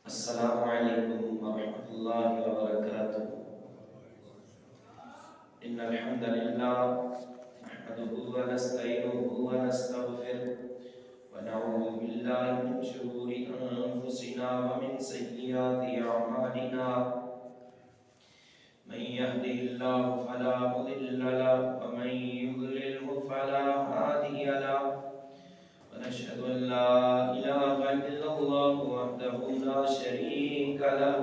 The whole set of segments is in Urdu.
السلام علیکم ورحمۃ اللہ وبرکاتہ۔ ان الحمد للہ نحمده ونستعینه ونستغفره ونعوذ باللہ من شرور انفسنا ومن سیئات اعمالنا، من يهده الله فلا مضل له ومن يضلل فلا هادي له، ونشهد أن لا إله إلا الله وحده لا شريك له،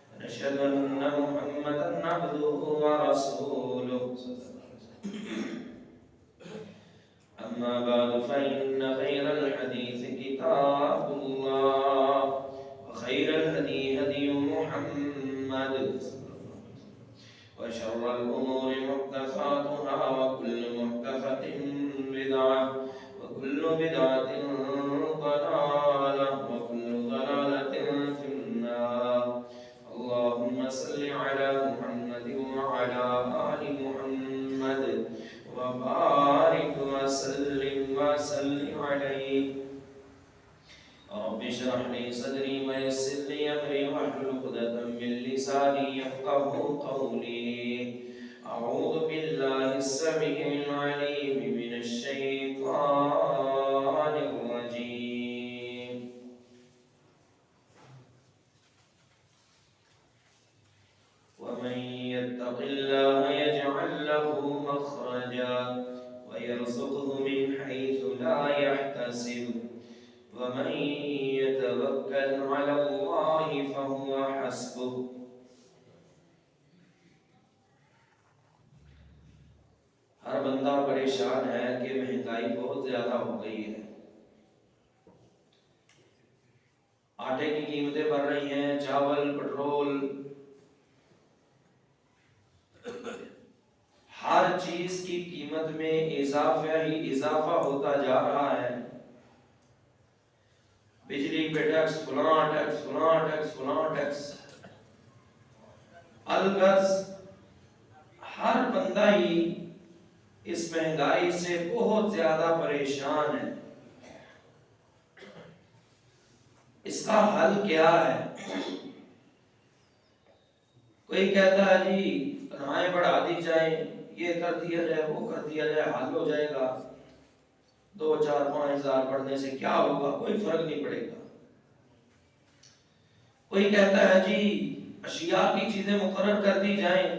ونشهد أن محمدا عبده ورسوله، أما بعد فإن خير الحديث كتاب الله، وخير الهدي هدي محمد، وشر الأمور محدثاتها، وكل محدثة بدعة، وكل بدعة ضلالة، وكل ضلالة في النار۔ اللهم صل على محمد وعلى آل محمد وبارك وسلم عليه۔ رب اشرح لي صدري ويسر لي أمري واحلل عقدة من لساني يفقهوا قولي۔ أعوذ بالله السميع العليم من الشيطان الرجيم۔ ومن يتق الله يجعل له مخرجا ويرزقه من حيث لا يحتسب، ومن يتوكل على الله فهو حسبه۔ ہر بندہ پریشان ہے کہ مہنگائی بہت زیادہ ہو گئی ہے، آٹے کی قیمتیں بڑھ رہی ہیں، چاول، پٹرول، ہر چیز کی قیمت میں اضافہ ہی اضافہ ہوتا جا رہا ہے۔ بجلی پہ ٹیکس، فلاں ٹیکس، فلاں ٹیکس، فلاں ٹیکس، الغرض ہر بندہ ہی اس مہنگائی سے بہت زیادہ پریشان ہے۔ اس کا حل کیا ہے؟ کوئی کہتا ہے جی تنخواہیں بڑھا دی جائیں، یہ کر دیا جائے، وہ کر دیا جائے، حل ہو جائے گا، 2 4 5 ہزار بڑھنے سے کیا ہوگا، کوئی فرق نہیں پڑے گا۔ کوئی کہتا ہے جی اشیاء کی چیزیں مقرر کر دی جائیں،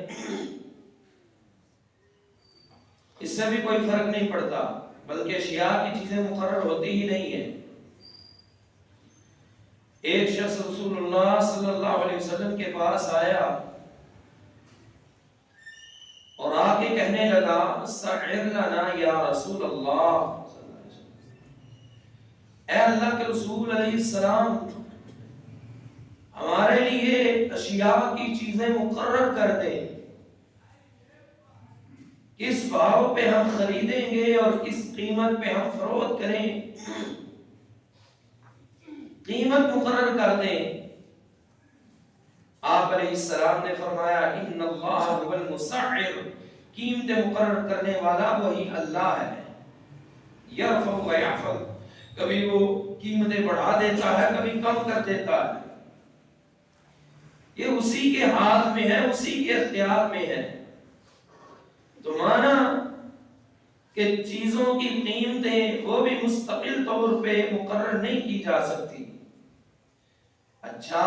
اس سے بھی کوئی فرق نہیں پڑتا، بلکہ اشیاء کی چیزیں مقرر ہوتی ہی نہیں ہیں۔ ایک شخص رسول اللہ صلی اللہ علیہ وسلم کے پاس آیا اور آ کے کہنے لگا سعر لنا یا رسول اللہ، اے اللہ کے رسول علیہ السلام ہمارے لیے اشیاء کی چیزیں مقرر کر دیں، کس بھاؤ پہ ہم خریدیں گے اور کس قیمت پہ ہم فروخت کریں، قیمت مقرر کر دیں۔ آپ علیہ السلام نے فرمایا ان اللہ هو المسعر، قیمت مقرر کرنے والا وہی اللہ ہے، یرفع و یحفظ، کبھی وہ قیمتیں بڑھا دیتا ہے، کبھی کم کر دیتا ہے، یہ اسی کے ہاتھ میں ہے، اسی کے اختیار میں ہے۔ تو مانا کہ چیزوں کی قیمتیں وہ بھی مستقل طور پہ مقرر نہیں کی جا سکتی۔ اچھا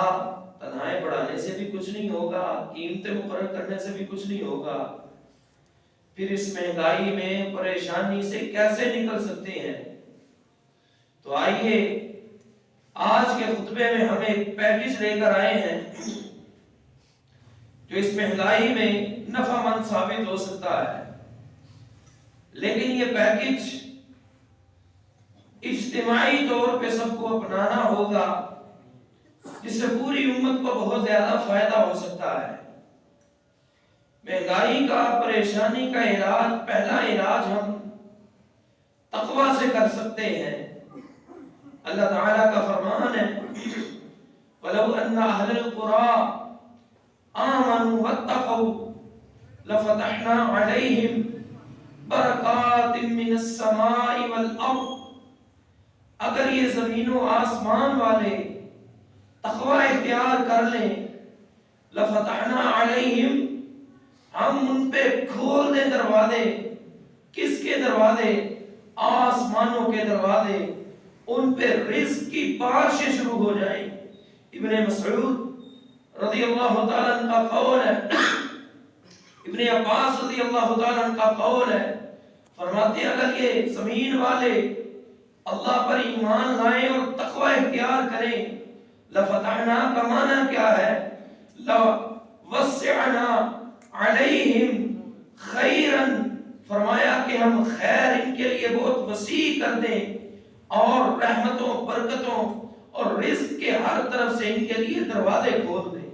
تنخواہیں بڑھانے سے بھی کچھ نہیں ہوگا، قیمتیں مقرر کرنے سے بھی کچھ نہیں ہوگا، پھر اس مہنگائی میں پریشانی سے کیسے نکل سکتے ہیں؟ تو آئیے آج کے خطبے میں ہم ایک پیکج لے کر آئے ہیں جو اس مہنگائی میں نفع مند ثابت ہو سکتا ہے، لیکن یہ پیکج اجتماعی طور پہ سب کو اپنانا ہوگا، جس سے پوری امت کو بہت زیادہ فائدہ ہو سکتا ہے۔ مہنگائی کا، پریشانی کا علاج، پہلا علاج ہم تقوی سے کر سکتے ہیں۔ اللہ تعالیٰ کا فرمان ہے وَلَوْ أَنَّ أَهْلَ الْقُرَىٰ آمَنُوا وَاتَّقَوْا لَفَتَحْنَا عَلَيْهِمْ برکات من السماء والارض، اگر یہ زمین و آسمان والے تقوی اختیار کر لیں، لفتحنا علیہم، ہم ان پہ کھول دیں دروازے. کس کے دروازے؟ آسمانوں کے دروازے. ان پہ رزق کی بارشیں شروع ہو جائیں. ابن مسعود رضی اللہ تعالیٰ عنہ کا قول ہے، ابن عباس رضی اللہ تعالیٰ عنہ کا قول ہے، فرماتے ہیں اگر یہ زمین والے اللہ پر ایمان لائیں اور تقوی اختیار کریں، لفتحنا کا معنی کیا ہے؟ لوسعنا علیہم خیرا، فرمایا کہ ہم خیر ان کے لیے بہت وسیع کر دیں اور رحمتوں، برکتوں اور رزق کے ہر طرف سے ان کے لیے دروازے کھول دیں.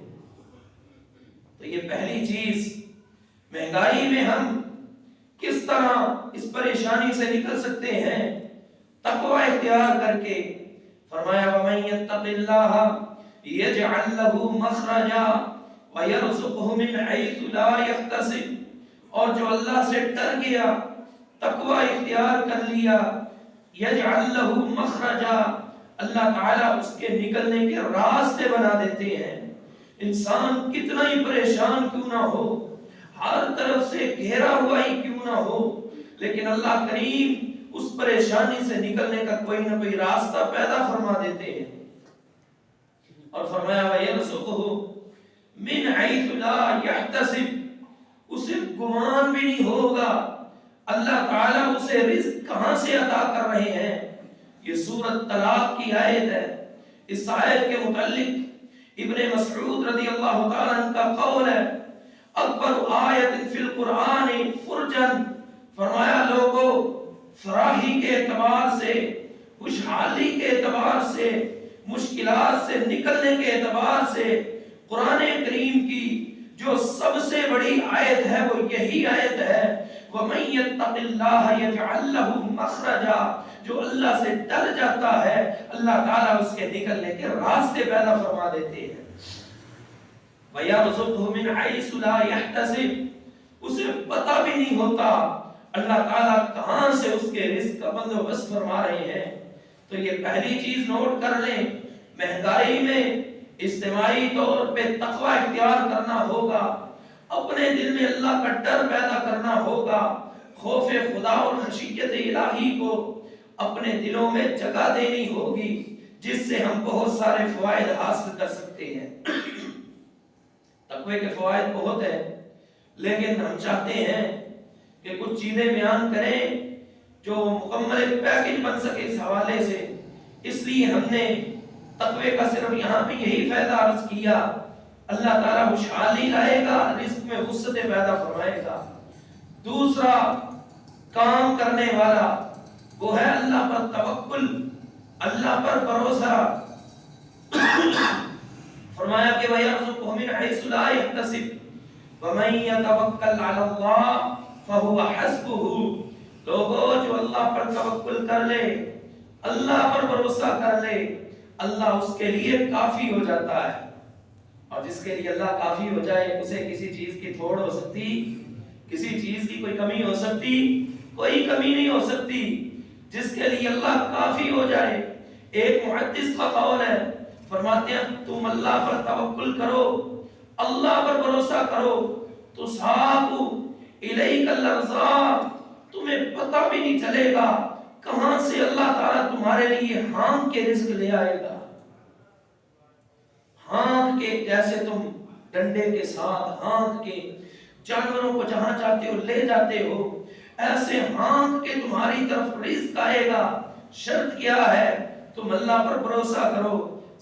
تو یہ پہلی چیز، مہنگائی میں ہم کس طرح اس پریشانی سے نکل سکتے ہیں؟ تقوی اختیار کر کے. فرمایا وَمَن يَتَّقِ اللَّهَ يَجْعَل لَّهُ مَخْرَجًا وَيَرْزُقْهُ مِنْ حَيْثُ لَا يَحْتَسِبُ، اور جو اللہ سے ڈر گیا، تقوی اختیار کر لیا، يَجْعَل لَّهُ مَخْرَجًا، اللہ تعالیٰ اس کے نکلنے کے راستے بنا دیتے ہیں. انسان کتنا ہی پریشان کیوں نہ ہو، ہر طرف سے گھیرا ہوا ہی کیوں نہ ہو، لیکن اللہ کریم اس پریشانی سے نکلنے کا کوئی نہ کوئی راستہ پیدا فرما دیتے ہیں. اور فرمایا وَيَرْزُقُهُ مِنْ حَيْثُ لَا يَحْتَسِبُ، اسے گمان بھی نہیں ہوگا اللہ تعالیٰ اسے رزق کہاں سے عطا کر رہے ہیں. یہ سورۃ طلاق کی آیت ہے. اس آیت کے متعلق ابن مسعود رضی اللہ تعالیٰ عنہ کا قول ہے، اکبر آیت فی القرآن فرجن، فرمایا لوگوں فراہی کے اعتبار سے، خوشحالی کے اعتبار سے، مشکلات سے نکلنے کے اعتبار سے قرآن کریم کی جو سب سے بڑی آیت ہے وہ یہی آیت ہے، وَمَن يَتَّقِ اللَّهَ يَجْعَل لَّهُ مَخْرَجًا، جو اللہ سے ڈر جاتا ہے اللہ تعالیٰ اس کے نکلنے کے راستے پیدا فرما دیتے ہیں. وَيَرْزُقْهُ مِنْ حَيْثُ لَا يَحْتَسِبُ، اسے پتہ بھی نہیں ہوتا اللہ تعالیٰ کہاں سے اس کے رزق کا بندوبست فرما رہے ہیں. تو یہ پہلی چیز نوٹ کر لیں، مہنگائی میں اجتماعی طور پہ تقوی اختیار کرنا ہوگا، اپنے دل میں اللہ کا ڈر پیدا کرنا ہوگا، خوف خدا اور خشیت الہی کو اپنے دلوں میں جگہ دینی ہوگی، جس سے ہم بہت سارے فوائد حاصل کر سکتے ہیں. تقوی کے فوائد بہت ہیں، لیکن ہم چاہتے ہیں کہ کچھ چیزیں بیان کریں جو مکمل ایک پیکج بن سکے اس حوالے سے. اس لیے ہم نے تقوی کا صرف یہاں پہ یہی فائدہ عرض کیا. اللہ تعالیٰ خوشحالی لائے گا، رزق میں وسعت پیدا فرمائے گا. دوسرا کام کرنے والا وہ ہے اللہ پر توکل، اللہ پر بھروسہ. فرمایا کہ وَيَرْزُقْهُ مِنْ حَيْثُ لَا يَحْتَسِبُ وَمَن يَتَوَكَّلْ عَلَى اللَّهِ فَهُوَ حَسْبُهُ، لوگوں جو اللہ پر توکل کر لے، اللہ پر بھروسہ کر لے، اللہ اس کے لیے کافی ہو جاتا ہے. اور جس کے لیے اللہ کافی ہو جائے اسے کسی چیز کی تھوڑ ہو سکتی، کسی چیز کی کوئی کمی ہو سکتی؟ کوئی کمی نہیں ہو سکتی. جس کے لیے اللہ کافی ہو جائے. ایک محدث کا قول ہے، فرماتے ہیں تم اللہ پر توکل کرو، اللہ پر بھروسہ کرو تو صحابو الیک الارزاق، تمہیں پتہ بھی نہیں چلے گا کہاں سے اللہ تعالیٰ تمہارے لیے ہانک کے رزق لے آئے گا. ہانک کے، جیسے تم ڈنڈے کے ساتھ ہانک کے جانوروں کو جہاں چاہتے ہو لے جاتے ہو، ایسے ہانک کے تمہاری طرف رزق آئے گا. شرط کیا ہے؟ تم اللہ پر بھروسہ کرو.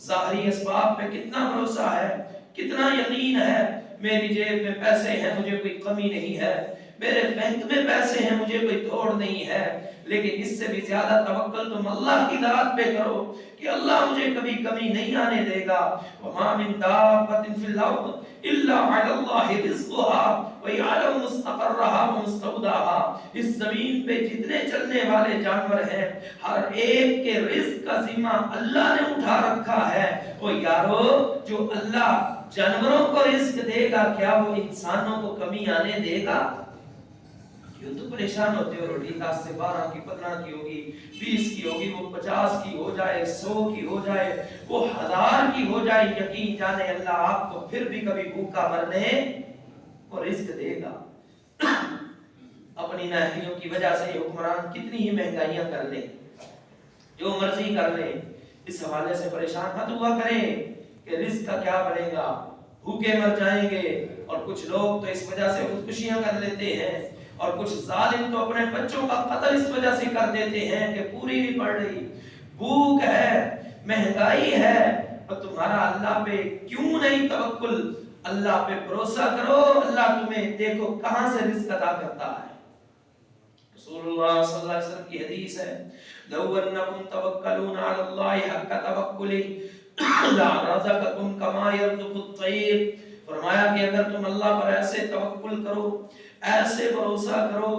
ظاہری اسباب پہ کتنا بھروسہ ہے، کتنا یقین ہے. میری جیب میں پیسے ہیں، مجھے کوئی کمی نہیں ہے، میرے بینک میں پیسے ہیں، مجھے کوئی توڑ نہیں ہے. لیکن اس سے بھی زیادہ توکل تم اللہ کی ذات پہ کرو کہ اللہ مجھے کبھی کمی نہیں آنے دے گا. وَمَا مِن دَابَّةٍ فِي الْأَرْضِ إِلَّا عَلَى اللَّهِ رِزْقُهَا وَيَعْلَمُ مُسْتَقَرَّهَا وَمُسْتَوْدَاهَا. اس زمین پہ جتنے چلنے والے جانور ہیں، ہر ایک کے رزق کا ذمہ اللہ نے اٹھا رکھا ہے. او یارو، جو اللہ جانوروں کو رزق دے گا، کیا وہ انسانوں کو کمی آنے دے گا؟ یوں تو پریشان ہوتے ہو، روٹی 10 سے 12 کی 15 کی ہوگی، 20 کی ہوگی، وہ 50 کی ہو جائے، 100 کی ہو جائے، وہ 1000 کی ہو جائے، یقین جانے اللہ آپ کو پھر بھی کبھی بھوکا مرنے کو رزق دے گا۔ اپنی نااہلیوں کی وجہ سے حکمران کتنی ہی مہنگائیاں کر لیں، جو مرضی کر لیں، اس حوالے سے پریشان مت ہوا کریں کہ رزق کا کیا بنے گا، بھوکے مر جائیں گے۔ اور کچھ لوگ تو اس وجہ سے خودکشیاں کر لیتے ہیں، اور کچھ ظالم تو اپنے بچوں کا قتل اس وجہ سے کر دیتے ہیں کہ پوری نہیں پڑ رہی، بھوک ہے، مہنگائی ہے، اور تمہارا اللہ پہ کیوں نہیں توکل؟ اللہ پہ بھروسہ کرو، اللہ تمہیں دیکھو کہاں سے رزق عطا کرتا ہے۔ رسول اللہ صلی اللہ علیہ وسلم کی حدیث ہے، لو انکم توکلون علی اللہ حق توکلہ لرزقکم کما یرزق الطیر۔ فرمایا کہ اگر تم اللہ پر ایسے توکل کرو، ایسے بھروسہ کرو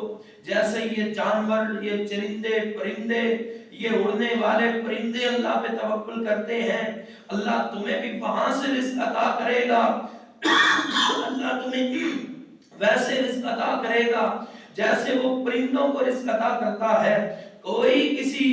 جیسے یہ جانور، یہ چرندے پرندے، یہ اڑنے والے پرندے اللہ پہ توکل کرتے ہیں، اللہ تمہیں بھی وہاں سے رزق عطا کرے گا۔ اللہ تمہیں ویسے رزق عطا کرے گا جیسے وہ پرندوں کو رزق عطا کرتا ہے۔ کوئی کسی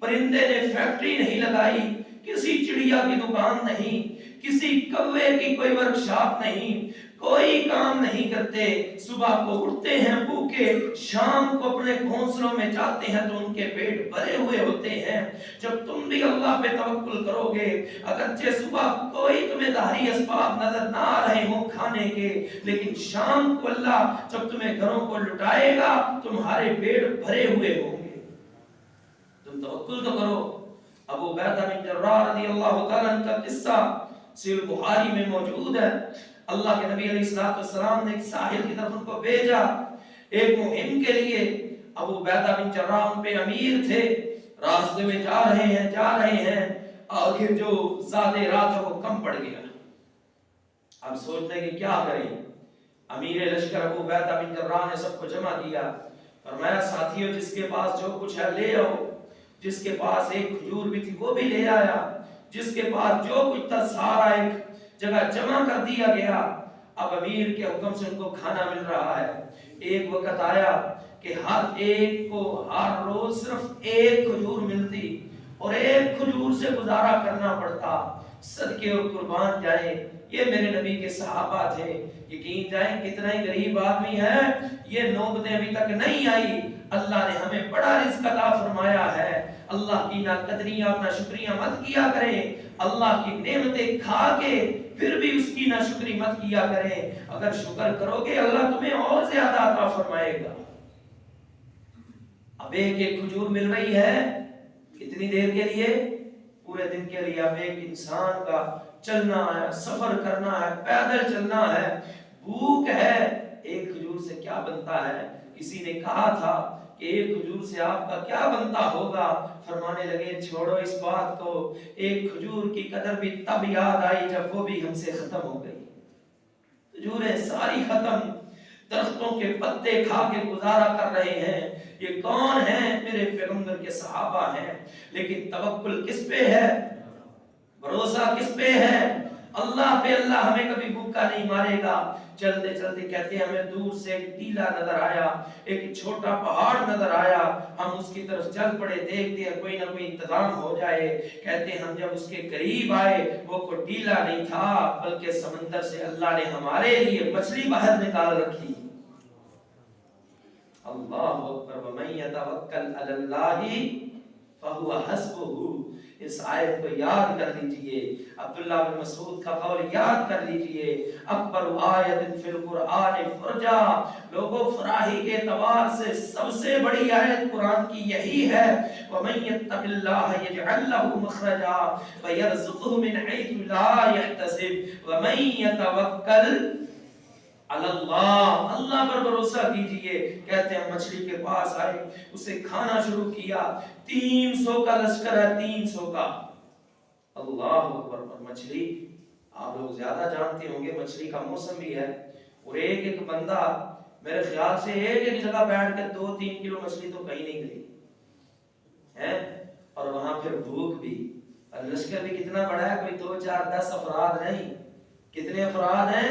پرندے نے فیکٹری نہیں لگائی، کسی چڑیا کی دکان نہیں، کسی کوے کی کوئی ورکشاپ نہیں، کوئی کام نہیں کرتے، صبح کو اٹھتے ہیں بھوکے، شام کو اپنے گھونسلوں میں جاتے ہیں تو ان کے پیٹ بھرے ہوئے ہوتے ہیں۔ جب تم بھی اللہ پہ توکل کرو گے، اگرچہ صبح کوئی تمہیں ظاہری اسباب نظر نہ آ رہے ہوں کھانے کے، لیکن شام کو اللہ جب تمہیں گھروں کو لٹائے گا تمہارے پیٹ بھرے ہوئے ہوں گے۔ تم توکل تو کرو۔ ابو عبیدہ بن جراح رضی اللہ تعالیٰ عنہ کا قصہ صحیح بخاری میں موجود ہے۔ اللہ کے نبی علیہ السلام نے ایک ساحل کی طرف ان کو بھیجا ایک مہم کے لیے۔ ابو عبیدہ بن جراح ان پہ امیر تھے، راستے میں جا رہے ہیں، آخر جو زیادہ راہ تھا وہ کم پڑ گیا۔ اب سوچنے کہ کیا کریں، امیر لشکر ابو عبیدہ بن جراح نے سب کو جمع کیا، فرمایا ساتھیوں جس کے پاس جو کچھ ہے لے آؤ۔ جس کے پاس ایک کھجور بھی تھی وہ بھی لے آیا، جس کے پاس جو کچھ تھا سارا ایک جگہ جمع کر دیا گیا۔ اب امیر کے حکم سے ان کو کھانا مل رہا ہے۔ ایک وقت آیا کہ ہر ایک کو ہر روز صرف ایک کھجور ملتی اور ایک کھجور سے گزارا کرنا پڑتا۔ صدقے اور قربان جائیں، یہ میرے نبی کے صحابہ تھے، یقین جائیں کتنا ہی غریب آدمی ہے، یہ نوبتیں ابھی تک نہیں آئی۔ اللہ نے ہمیں بڑا رزق عطا فرمایا ہے، اللہ کی نہ قدریاں اور نہ شکریاں مت کیا کریں، اللہ کی نعمتیں کھا کے پھر بھی اس کی نہ شکری مت کیا کریں۔ اگر شکر کرو گے اللہ تمہیں اور زیادہ عطا فرمائے گا۔ اب ایک ایک کھجور مل رہی ہے، کتنی دیر کے لیے؟ پورے دن کے لیے۔ اب ایک انسان کا چلنا ہے، سفر کرنا ہے، پیدل چلنا ہے، بھوک ہے، ایک کھجور سے کیا بنتا ہے؟ کسی نے کہا تھا کہ ایک کھجور سے آپ کا کیا بنتا ہوگا؟ فرمانے لگے چھوڑو اس بات کو، ایک کھجور کی قدر بھی تب یاد آئی جب وہ بھی ہم سے ختم ہو گئی۔ کھجوریں ساری ختم، درختوں کے پتے کھا کے گزارا کر رہے ہیں۔ یہ کون ہیں؟ میرے پیغمبر کے صحابہ ہیں۔ لیکن توکل کس پہ ہے؟ بھروسہ کس پہ ہے؟ اللہ پہ۔ اللہ ہمیں کبھی بھوکا نہیں مارے گا۔ چلتے چلتے کہتے ہیں ہمیں دور سے ایک ٹیلا نظر آیا، ایک چھوٹا پہاڑ نظر آیا، ہم اس کی طرف چل پڑے، دیکھتے ہیں کوئی نہ کوئی انتظام ہو جائے۔ کہتے ہیں ہم جب اس کے قریب آئے وہ کوئی ٹیلا نہیں تھا بلکہ سمندر سے اللہ نے ہمارے لیے مچھلی باہر نکال رکھی۔ اللہ اکبر، ومن یتوکل علی اللہ فہو حسبہ۔ اس آیت کو یاد کر لیجئے، عبداللہ بن مسعود کا قول یاد کر لیجئے، اکبر آیت فی القرآن فرجا۔ لوگوں فراہی کے اعتبار سے سب سے بڑی آیت قرآن کی یہی ہے، وَمَن يَتَّقِ اللَّهَ يَجْعَل لَّهُ مَخْرَجًا وَيَرْزُقْهُ مِنْ حَيْثُ لَا يَحْتَسِبُ وَمَن يَتَوَکَّلْ علی اللہ۔ اللہ پر بھروسہ کیجئے۔ کہتے ہیں مچھلی کے پاس آئے، اسے کھانا شروع کیا، 300 کا لشکر ہے، 300 کا۔ اللہ اکبر۔ پر مچھلی آپ لوگ زیادہ جانتے ہوں گے، مچھلی کا موسم بھی ہے، اور ایک ایک بندہ میرے خیال سے ایک ایک جگہ بیٹھ کے 2-3 کلو مچھلی تو کہیں نہیں گئی ہے، اور وہاں پھر بھوک بھی، اور لشکر بھی کتنا بڑا ہے، کوئی 2-4-10 افراد نہیں۔ کتنے افراد ہیں؟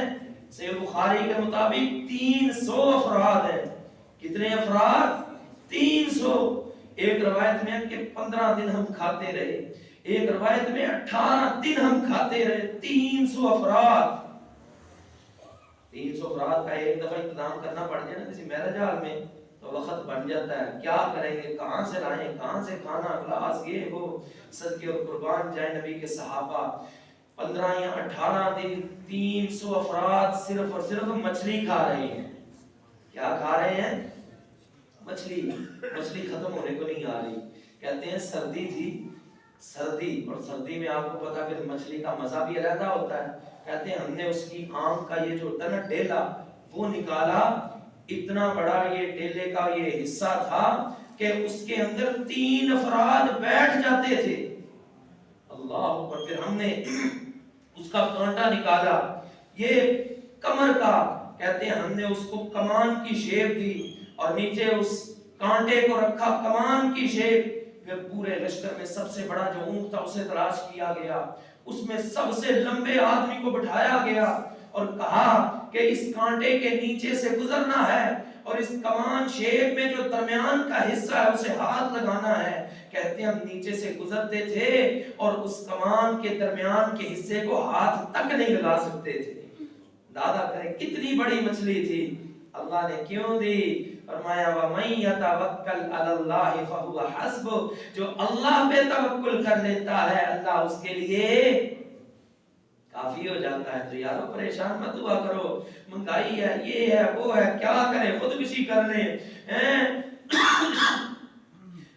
صحیح بخاری کے مطابق 300 افراد ہیں۔ کتنے افراد؟ 300. ایک روایت میں کہ 15 دن ہم کھاتے رہے، ایک روایت میں 18 دن ہم کھاتے رہے. 300 افراد، 300 افراد کا ایک دفعہ انتظام کرنا پڑ جائے نا کسی میرج ہال میں تو وقت بن جاتا ہے. کیا کریں گے، کہاں سے لائیں، کہاں سے کھانا گلاس یہ وہ، صدقے اور قربان جائیں نبی کے صحابہ. 15 یا 18 دن 300 افراد صرف اور صرف مچھلی کھا رہے ہیں. کیا کھا رہے ہیں؟ مچھلی. مچھلی ختم ہونے کو نہیں آ رہی. کہتے ہیں سردی تھی، سردی، اور سردی میں آپ کو پتا کہ مچھلی کا مزہ بھی علیحدہ ہوتا ہے. کہتے ہیں ہم نے اس کی آنکھ کا یہ جو ہوتا ہے نا ڈیلا وہ نکالا، اتنا بڑا یہ ڈیلے کا یہ حصہ تھا کہ اس کے اندر 3 افراد بیٹھ جاتے تھے. اللہ اکبر. پھر ہم نے اس کا کانٹا نکالا، یہ کمر کا، کہتے ہیں ہم نے اس کو کمان کی شیپ دی اور نیچے اس کانٹے کو رکھا کمان کی شیپ. پھر پورے لشکر میں سب سے بڑا جو اونٹ تھا اسے تلاش کیا گیا، اس میں سب سے لمبے آدمی کو بٹھایا گیا اور کہا کہ اس کانٹے کے نیچے سے گزرنا ہے اور اس کمان شیپ میں جو درمیان کا حصہ ہے اسے ہاتھ لگانا ہے. کہتے ہیں ہم نیچے سے گزرتے تھے اور اس کمان کے درمیان کے حصے کو ہاتھ تک نہیں لگا سکتے تھے. دادا کرے کتنی بڑی مچھلی تھی. اللہ نے کیوں دی؟ فرمایا وَمَن يَتَوَكَّلْ عَلَى اللَّهِ فَهُوَ حَسْبُهُ. جو اللہ پہ توکل کر لیتا ہے اللہ اس کے لیے کافی ہو جاتا ہے. تو یارو پریشان مت ہوا کرو، مہنگائی ہے، یہ ہے، وہ ہے، کیا کریں، خودکشی کر لیں،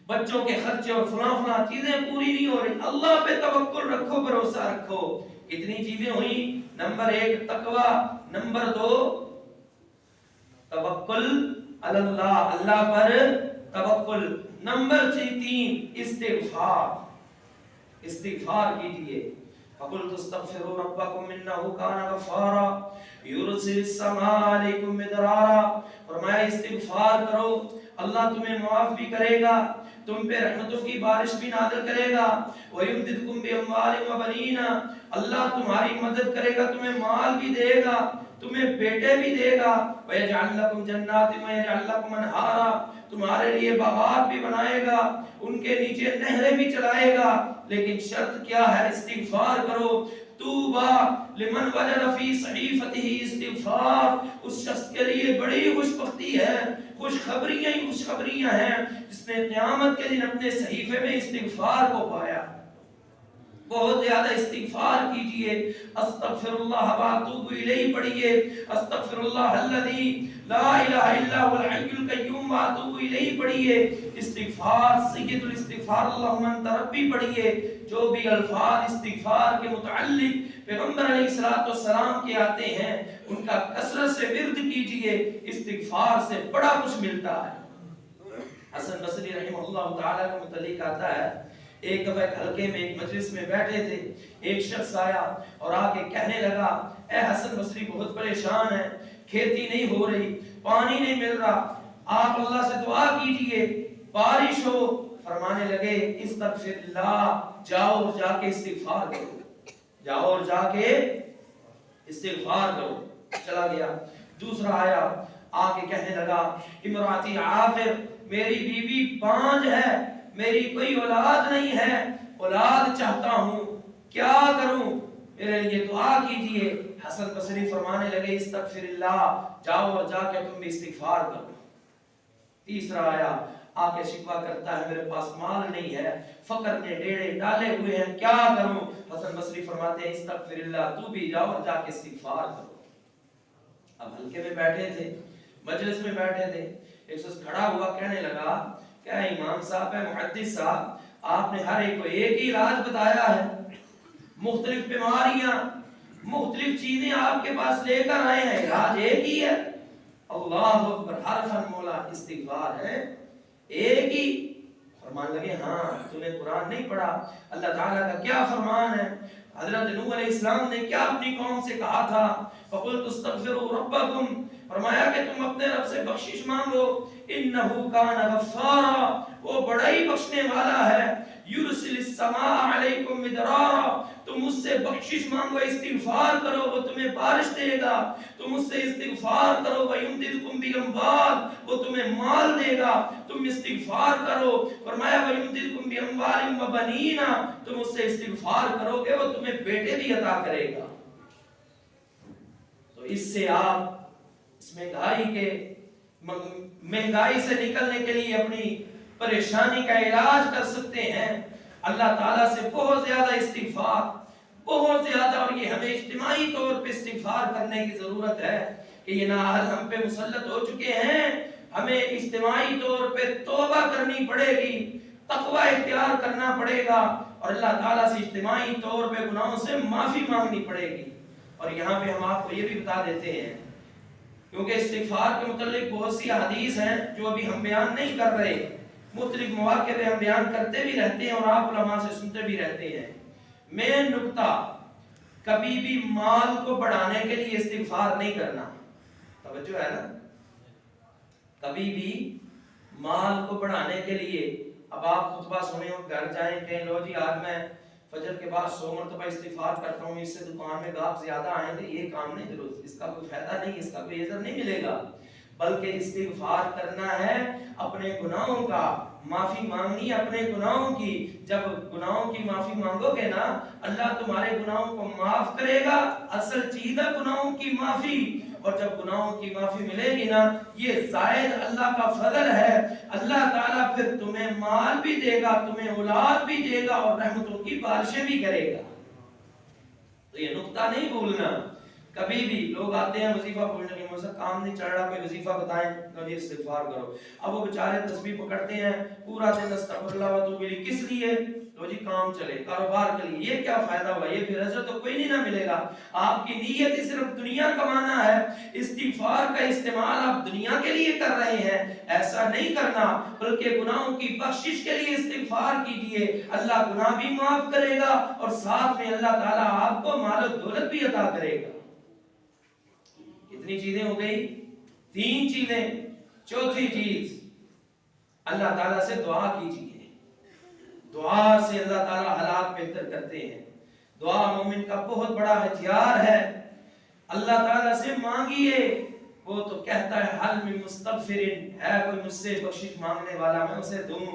بچوں کے خرچے اور فلاں چیزیں پوری نہیں ہو رہی. اللہ پہ توکل رکھو، بھروسہ رکھو. کتنی چیزیں ہوئی؟ نمبر 1 تقوی، نمبر 2 توکل علی اللہ، اللہ پر توکل، نمبر 3 استغفار. استغفار کیجئے. فَقُلْتُ اسْتَغْفِرُوا رَبَّكُمْ إِنَّهُ كَانَ غَفَّارًا يُرْسِلِ السَّمَاءَ عَلَيْكُمْ مِدْرَارًا. فرمایا استغفار کرو، اللہ تمہیں معاف بھی کرے گا، تم پہ رحمتوں کی بارش بھی نازل کرے گا. وَيُمْدِدْكُمْ بِأَمْوَالٍ وَبَنِينَ. اللہ تمہاری مدد کرے گا، تمہیں مال بھی دے گا، تمہیں بیٹے بھی دے گا. وَيَجْعَلْ لَكُمْ جَنَّاتٍ وَيَجْعَلْ لَكُمْ أَنْهَارًا. تمہارے لیے باغات بھی بنائے گا، ان کے نیچے نہریں بھی چلائے گا. لیکن شرط کیا ہے؟ استغفار کرو. توبہ لمن وجد فی صحیفته استغفار. اس شخص کے لیے بڑی خوشبختی ہے، خوشخبریاں ہی خوشخبریاں ہیں جس نے قیامت کے دن اپنے صحیفے میں استغفار کو پایا. بہت زیادہ استغفار کیجئے. استغفر اللہ واتوب الیہ پڑھیے. استغفر اللہ الذی لا الہ الا هو الحی القیوم واتوب الیہ پڑھیے. استغفار سید الاستغفار اللہم انت ربی پڑھیے. جو بھی الفاظ استغفار کے متعلق پیغمبر علیہ السلام کے آتے ہیں ان کا کثرت سے ورد کیجئے. استغفار سے بڑا کچھ ملتا ہے. حسن بصری رحمہ اللہ تعالی کے متعلق آتا ہے ایک دفعہ ایک حلقے میں ایک مجلس میں بیٹھے تھے، ایک شخص آیا اور آ کے کہنے لگا اے حسن بصری بہت پریشان ہے، کھیتی نہیں ہو رہی، پانی نہیں مل رہا، آپ اللہ سے دعا کیجئے بارش ہو. فرمانے لگے استغفر اللہ، جاؤ اور جا کے استغفار کرو، جاؤ اور جا کے استغفار کرو. چلا گیا. دوسرا آیا آ کے کہنے لگا امراتی عاقر، میری بیوی بانجھ ہے، میری کوئی اولاد نہیں ہے، اولاد چاہتا ہوں، کیا کروں، میرے لیے دعا کیجئے. حسن بصری فرمانے لگے استغفر اللہ، جاؤ اور جا کے تم بھی استغفار کرو. تیسرا آیا آ کے شکوہ کرتا ہے میرے پاس مال نہیں ہے، فقر نے ڈیڑے ڈالے ہوئے ہیں، کیا کروں. حسن بصری فرماتے ہیں استغفر اللہ، تو بھی جاؤ اور جا کے استغفار کرو. اب ہلکے میں بیٹھے تھے، مجلس میں بیٹھے تھے، ایک شخص کھڑا ہوا کہنے لگا کیا امام صاحب ہے، محدث صاحب، آپ نے ہر ایک کو ایک ہی علاج بتایا ہے، مختلف بیماریاں مختلف چیزیں آپ کے پاس لے کر آئے ہیں، علاج ایک ہی ہے. اللہ اکبر. حرفاً مولا استغفار ہے ایک ہی. فرمان لگے ہاں تو نے قرآن نہیں پڑھا، اللہ تعالیٰ کا کیا فرمان ہے، حضرت نوح علیہ السلام نے کیا اپنی قوم سے کہا تھا فَقُلْتُ اسْتَغْفِرُوا رَبَّكُمْ. فرمایا کہ تم اپنے رب سے بخشش مانگو، اِنَّهُ كَانَ غَفَّارًا، وہ بڑا ہی بخشنے والا ہے. يُرْسِلِ السَّمَاءَ عَلَيْكُمْ مِدْرَارًا، تم تم اس سے بخشش مانگو، استغفار کرو، وہ تمہیں بارش دے گا، تم اس سے استغفار کرو، وَيُمْدِدْكُمْ بِأَمْوَالٍ، وہ تمہیں مال دے گا، تم استغفار کرو، فرمایا وَيُمْدِدْكُمْ بِأَمْوَالٍ وَبَنِينَ، تم اس سے استغفار کرو گے وہ تمہیں بیٹے بھی عطا کرے گا۔ تو اس سے آپ اس مہنگائی سے نکلنے کے لیے اپنی پریشانی کا علاج کر سکتے ہیں۔ اللہ تعالیٰ سے بہت زیادہ استغفار، بہت زیادہ، اور یہ ہمیں اجتماعی طور پہ استغفار کرنے کی ضرورت ہے کہ یہ نااہل ہم پہ مسلط ہو چکے ہیں، ہمیں اجتماعی طور پہ توبہ کرنی پڑے گی، تقوی اختیار کرنا پڑے گا، اور اللہ تعالیٰ سے اجتماعی طور پہ گناہوں سے معافی مانگنی پڑے گی۔ اور یہاں پہ ہم آپ کو یہ بھی بتا دیتے ہیں، کیونکہ استغفار کے متعلق بہت سی حدیث ہیں جو ابھی ہم بیان نہیں کر رہے، مختلف مواقع پہ ہم بیان کرتے بھی رہتے ہیں اور آپ علماء سے سنتے بھی رہتے ہیں۔ مین نقطہ، کبھی بھی مال کو بڑھانے کے لیے استغفار نہیں کرنا، توجہ ہے نا، کبھی بھی مال کو بڑھانے کے لیے، اب آپ خطبہ سنیں اور گھر جائیں کہیں لو جی آج میں فجر کے بعد 100 مرتبہ استغفار کرتا ہوں، اس سے دکان میں گاہک زیادہ آئیں گے، یہ کام نہیں درست، اس کا کوئی فائدہ نہیں، اس کا کوئی اجر نہیں ملے گا، بلکہ استغفار کرنا ہے اپنے گناہوں کا، معافی مانگنی اپنے گناہوں کی۔ جب گناہوں کی معافی مانگو گے نا، اللہ تمہارے گناہوں کو معاف کرے گا، اصل چیز ہے گناہوں کی معافی، اور جب گناہوں کی معافی ملے گی نا، یہ زائد اللہ کا فضل ہے، اللہ تعالیٰ پھر تمہیں مال بھی دے گا، تمہیں اولاد بھی دے گا، اور رحمتوں کی بارشیں بھی کرے گا۔ تو یہ نقطہ نہیں بھولنا۔ کبھی بھی لوگ آتے ہیں وظیفہ پڑھنے کے، مجھے کام نہیں چل رہا، کوئی وظیفہ بتائیں، تو استغفار کرو، اب وہ بیچارے تسبیح پکڑتے ہیں پورا دن، استغفر اللہ واتوب الیہ، کس لیے؟ تو جی کام چلے، کاروبار کے لیے، یہ کیا فائدہ ہوا؟ یہ پھر اجر تو کوئی نہیں نہ ملے گا، آپ کی نیت ہی صرف دنیا کمانا ہے، استغفار کا استعمال آپ دنیا کے لیے کر رہے ہیں، ایسا نہیں کرنا، بلکہ گناہوں کی بخشش کے لیے استغفار کیجئے، اللہ گناہ بھی معاف کرے گا، اور ساتھ میں اللہ تعالیٰ آپ کو مال و دولت بھی عطا کرے گا۔ کتنی چیزیں ہو گئی؟ 3 چیزیں۔ چوتھی چیز، اللہ تعالیٰ سے دعا کیجئے، دعا سے اللہ تعالیٰ حالات بہتر کرتے ہیں، دعا مومن کا بہت بڑا ہتھیار ہے، اللہ تعالیٰ سے مانگیے، وہ تو کہتا ہے حل من مستغفر، ہے کوئی مجھ سے بخشش مانگنے والا میں اسے دوں،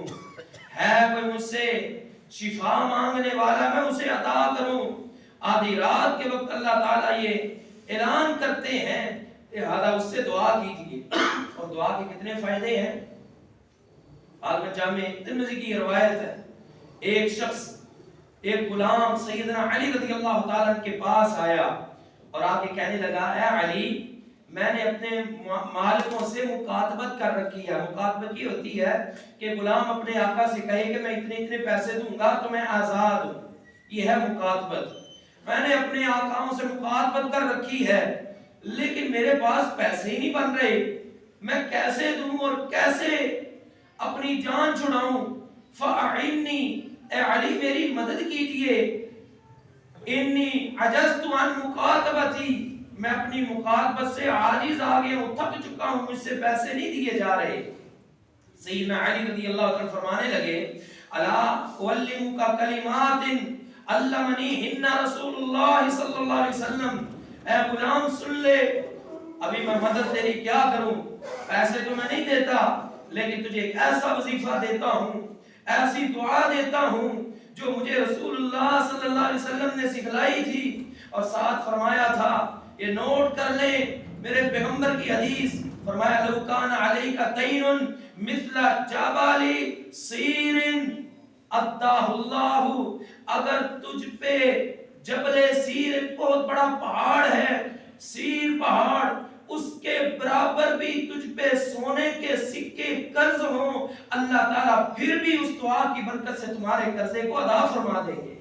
ہے کوئی مجھ سے شفا مانگنے والا میں اسے عطا کروں۔ آدھی رات کے وقت اللہ تعالیٰ یہ اعلان کرتے ہیں، لہذا اس سے دعا کیجئے، اور دعا کے کتنے فائدے ہیں۔ عالم جامع ترمذی کی روایت ہے، ایک شخص، ایک غلام سیدنا علی رضی اللہ تعالیٰ کے پاس آیا اور آ کے کہنے لگا، اے علی، میں نے اپنے مالکوں سے مکاتبت کر رکھی ہے۔ مکاتبت یہ ہوتی ہے کہ غلام اپنے آقا سے کہے کہ میں اتنے پیسے دوں گا تو میں آزاد ہوں، یہ ہے مکاتبت۔ میں نے اپنے آقاؤں سے مکاتبت کر رکھی ہے، لیکن میرے پاس پیسے ہی نہیں بن رہے، میں کیسے دوں اور کیسے اپنی جان چھڑاؤں؟ فَأَعِنِّي، اے علی میری مدد کیجئے، انی عجزت عن مکاتبتی، میں اپنی مکاتبت سے عاجز آ گیا ہوں، تھک چکا ہوں، مجھ سے پیسے نہیں دیے جا رہے۔ سیدنا علی رضی اللہ عنہ فرمانے لگے، الا اعلمک کلمات علمنیہن رسول اللہ صلی اللہ علیہ وسلم، اے غلام سن لے، ابھی میں مدد تیری کیا کروں، پیسے تو میں نہیں دیتا، لیکن تجھے ایک ایسا وظیفہ دیتا ہوں، ایسی دعا دیتا ہوں جو مجھے رسول اللہ صلی اللہ علیہ وسلم نے سکھلائی تھی، اور ساتھ فرمایا تھا، یہ نوٹ کر لیں میرے پیغمبر کی حدیث، فرمایا لو کان علیک دین مثل جبال سیر اداہ اللہ، اگر تجھ پہ جبل سیر ایک بہت بڑا پہاڑ ہے، سیر پہاڑ، اس کے برابر بھی تجھ پہ سونے کے سکے قرض ہوں، اللہ تعالیٰ پھر بھی اس دعا کی برکت سے تمہارے قرضے کو ادا فرما دیں گے۔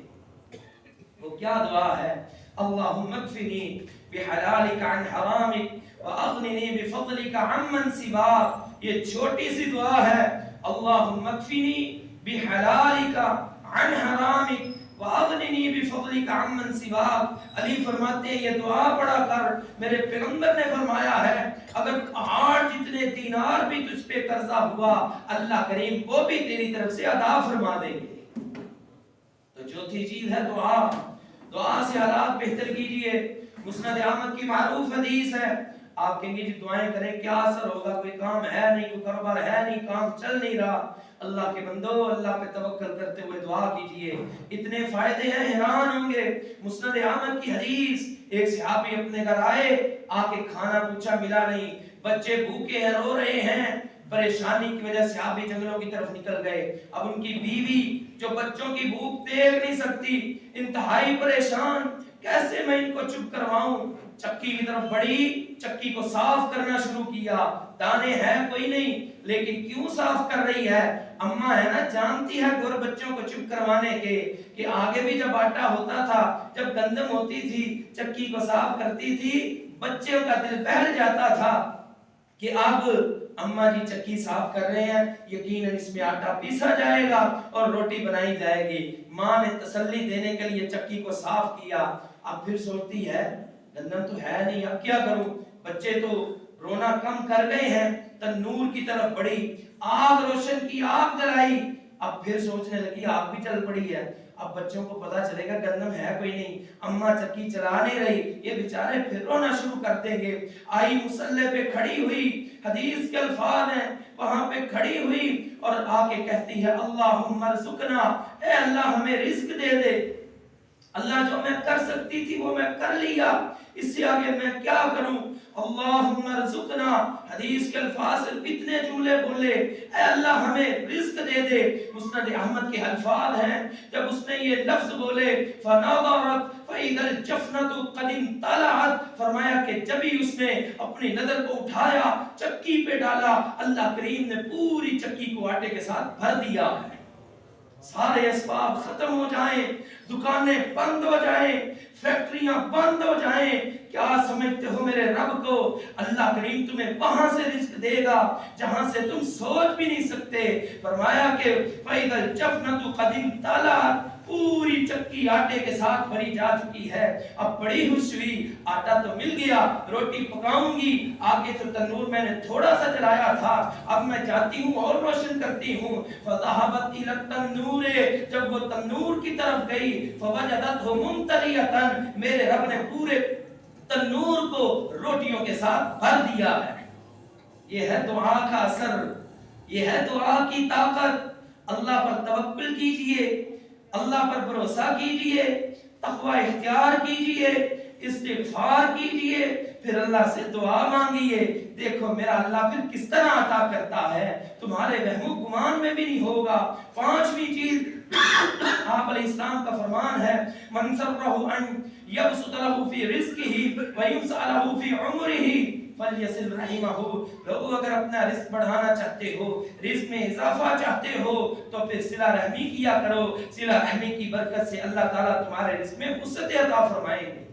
وہ کیا دعا ہے؟ اللہم اکفنی بحلالک عن حرامک واغننی بفضلک عمن سواک، یہ چھوٹی سی دعا ہے، اللہم اکفنی بحلالک عن حرامک وَأَغْنِنِي بِفَضْلِكَ عَمَّنْ سِوَاكَ۔ علی فرماتے ہیں یہ دعا پڑھا کر، میرے پیغمبر نے فرمایا ہے اگر پہاڑ جتنے دینار بھی تجھ پہ قرضہ ہوا، اللہ کریم وہ بھی تیری طرف سے ادا فرما دیں گے۔ تو چوتھی چیز ہے دعا سے حالات بہتر کیجئے. مسند احمد کی معروف حدیث ہے, آپ کہیں گے جی دعائیں کریں کیا اثر ہوگا, کوئی کام ہے نہیں, کوئی کاروبار ہے نہیں, کام چل نہیں رہا. اللہ کے بندو, اللہ پہ توکل کرتے ہوئے دعا کیجئے, اتنے فائدے ہیں, حیران ہوں گے. مسند احمد کی حدیث, ایک صحابی اپنے گھر آئے, آ کے کھانا پوچھا, ملا نہیں, بچے بھوکے ہیں, رو رہے ہیں, پریشانی کی وجہ سے صحابی جنگلوں کی طرف نکل گئے. اب ان کی بیوی جو بچوں کی بھوک دیکھ نہیں سکتی, انتہائی پریشان, کیسے میں ان کو چپ کرواؤں. چکی کی طرف بڑھی, چکی کو صاف کرنا شروع کیا, دانے ہیں کوئی نہیں, لیکن کیوں صاف کر رہی ہے, اماں ہے نا, جانتی ہے گور بچوں کو چپ کروانے کے کہ آگے بھی جب آٹا ہوتا تھا, جب گندم ہوتی تھی, چکی کو صاف کرتی تھی, بچوں کا دل بہل جاتا تھا کہ اب اماں جی چکی صاف کر رہے ہیں, یقیناً اس میں آٹا پیسا جائے گا اور روٹی بنائی جائے گی. ماں نے تسلی دینے کے لیے چکی کو صاف کیا. اب پھر سوچتی ہے گندم تو ہے نہیں, اب کیا کروں, بچے تو رونا کم کر گئے ہیں. تنور کی طرف بڑھی, آگ روشن کی, آگ جلائی. اب پھر سوچنے لگی آگ بھی چل پڑی ہے, اب بچوں کو پتا چلے گا گندم ہے کوئی نہیں, اماں چکی چلا نہیں رہی, یہ بیچارے پھر رونا شروع کر دیں گے. آئی مصلے پہ کھڑی ہوئی, حدیث کے الفاظ ہیں, وہاں پہ کھڑی ہوئی اور آ کے کہتی ہے اللہم ارزقنا, اے اللہ ہمیں رزق دے دے. اللہ جو میں کر سکتی تھی وہ میں کر لیا, اس سے آگے میں کیا کروں. اللہم ارزقنا, حدیث کے الفاظ اتنے جملے بولے, اے اللہ ہمیں رزق دے دے. مسند احمد کے الفاظ ہیں, جب اس نے یہ لفظ بولے فنظرت فاذا الجفنۃ قد انطلعت, فرمایا کہ جب ہی اس نے اپنی نظر کو اٹھایا, چکی پہ ڈالا, اللہ کریم نے پوری چکی کو آٹے کے ساتھ بھر دیا ہے. سارے اسباب ختم ہو جائیں, دکانیں بند ہو جائیں, فیکٹریاں بند ہو جائیں, کیا سمجھتے ہو میرے رب کو, اللہ کریم تمہیں وہاں سے رزق دے گا جہاں سے تم سوچ بھی نہیں سکتے. فرمایا کہ فَإِذَا الْجَفْنَةُ قَدْ انطَلَعَتْ, پوری چکی آٹے کے ساتھ بھری جا چکی ہے. اب بڑی خوش ہوئی, آٹا تو مل گیا, روٹی پکاؤں گی, آگے تو تنور میں نے تھوڑا سا جلایا تھا, اب میں جاتی ہوں اور روشن کرتی ہوں. فَذَهَبَتْ إِلَى التَّنُّورِ, جب وہ تنور کی طرف گئی, فَوَجَدَتْهُ مُمْتَلِئَةً, میرے رب نے پورے تنور کو روٹیوں کے ساتھ بھر دیا ہے. یہ ہے دعا کا اثر, یہ ہے دعا کی طاقت. اللہ پر توکل کیجئے, اللہ پر بھروسہ کیجئے, تقوی اختیار کیجئے, استغفار کیجئے, پھر اللہ سے دعا مانگیے. دیکھو میرا اللہ پھر کس طرح عطا کرتا ہے, تمہارے وہم و گمان میں بھی نہیں ہوگا. پانچویں چیز, آپ علیہ السلام کا فرمان ہے, من سرہ ان یبسط لہ فی رزقہ ویوسع لہ فی عمرہ فلیصل رحمہ. لوگوں اگر اپنا رزق بڑھانا چاہتے ہو, رزق میں اضافہ چاہتے ہو, تو پھر صلہ رحمی کیا کرو. صلہ رحمی کی برکت سے اللہ تعالیٰ تمہارے رزق میں وسعت عطا فرمائیں گے.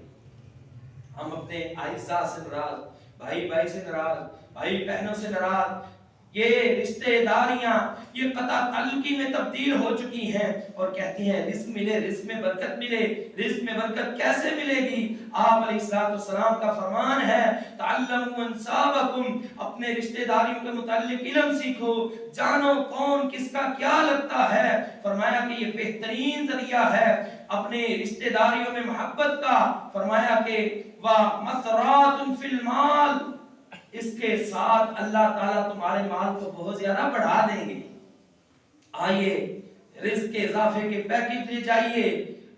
ہم اپنے اعزاء سے ناراض, بھائی بھائی سے ناراض, بھائی بہنوں سے ناراض, یہ رشتہ داریاں یہ قطع تعلقی میں تبدیل ہو چکی ہیں, اور کہتی ہیں رزق ملے, رزق میں برکت ملے. رزق میں برکت کیسے ملے گی؟ آپ علیہ السلام کا فرمان ہے تعلموا انسابکم, اپنے رشتہ داریوں کے متعلق علم سیکھو, جانو کون کس کا کیا لگتا ہے. فرمایا کہ یہ بہترین ذریعہ ہے اپنے رشتہ داریوں میں محبت کا. فرمایا کہ وَمَثْرَاتٌ فِي الْمَالِ, اس کے ساتھ اللہ تعالیٰ تمہارے مال کو بہت زیادہ بڑھا دیں گے. آئیے رزق کے اضافے کے پیکج لے جائیے,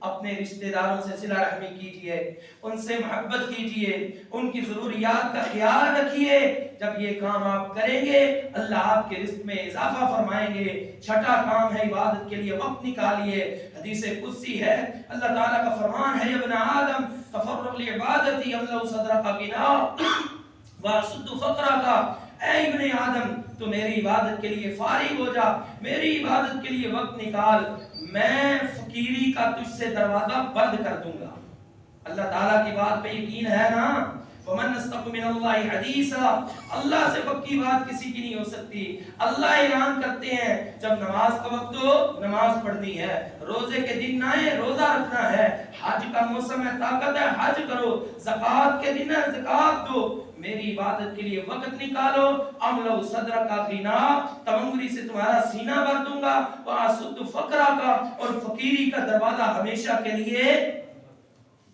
اپنے رشتہ داروں سے صلہ رحمی کیجئے, ان سے محبت کیجئے, ان کی ضروریات کا خیال رکھیے. جب یہ کام آپ کریں گے اللہ آپ کے رزق میں اضافہ فرمائیں گے. چھٹا کام ہے عبادت کے لیے وقت نکالیے. حدیث قدسی ہے, اللہ تعالیٰ کا فرمان ہے, یا ابن آدم تفرغ لعبادتی املأ صدرک غنی واسد فقرک, اے ابن آدم تو میری عبادت کے لیے فارغ ہو جا, میری عبادت کے لیے وقت نکال, میں فقیری کا تجھ سے دروازہ بند کر دوں گا. اللہ تعالیٰ کی بات پہ یقین ہے نا, وَمَنْ أَصْدَقُ مِنَ اللَّهِ حَدِيثًا, اللہ سے پکی بات کسی کی نہیں ہو سکتی. اللہ اعلان کرتے ہیں جب نماز کا وقت ہو نماز پڑھنی ہے, روزے کے دن آئے روزہ رکھنا ہے, حج کا موسم ہے طاقت ہے حج کرو, زکوٰۃ کے دن ہے زکوٰۃ دو, میری عبادت کے لیے وقت نکالو. املأ صدرک غنی, تمنگری سے تمہارا سینہ بھر دوں گا. واسد فقرک, اور فقیری کا دروازہ ہمیشہ کے لیے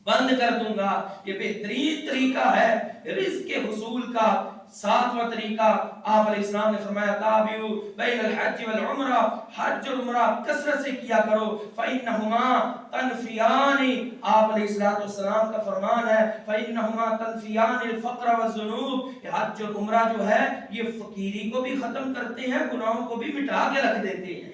بند کر دوں گا. یہ بہترین طریقہ ہے رزق کے حصول کا. ساتواں طریقہ آپ علیہ السلام نے فرمایا تابعو بین الحج والعمرہ، حج اور عمرہ کثرت سے کیا کرو. فإنہما تنفیان، آپ علیہ السلام کا فرمان ہے فإنہما تنفیان الفقر والذنوب، کہ حج اور عمرہ جو ہے یہ فقیری کو بھی ختم کرتے ہیں، گناہوں کو بھی مٹا کے رکھ دیتے ہیں.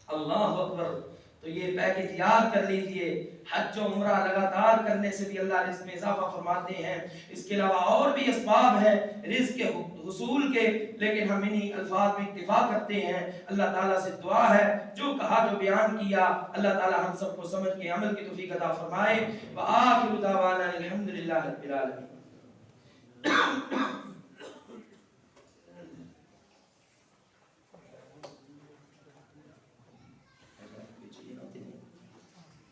اللہ اکبر. تو یہ پیکج یاد کر لیجئے. حج و عمرہ لگاتار کرنے سے بھی اللہ رزق میں اضافہ فرماتے ہیں. اس کے علاوہ اور بھی اسباب ہیں رزق کے حصول کے، لیکن ہم انہی الفاظ میں اکتفا کرتے ہیں. اللہ تعالیٰ سے دعا ہے جو کہا جو بیان کیا اللہ تعالیٰ ہم سب کو سمجھ کے عمل کی توفیق عطا فرمائے. وآخر دعوانا الحمدللہ رب العالمین.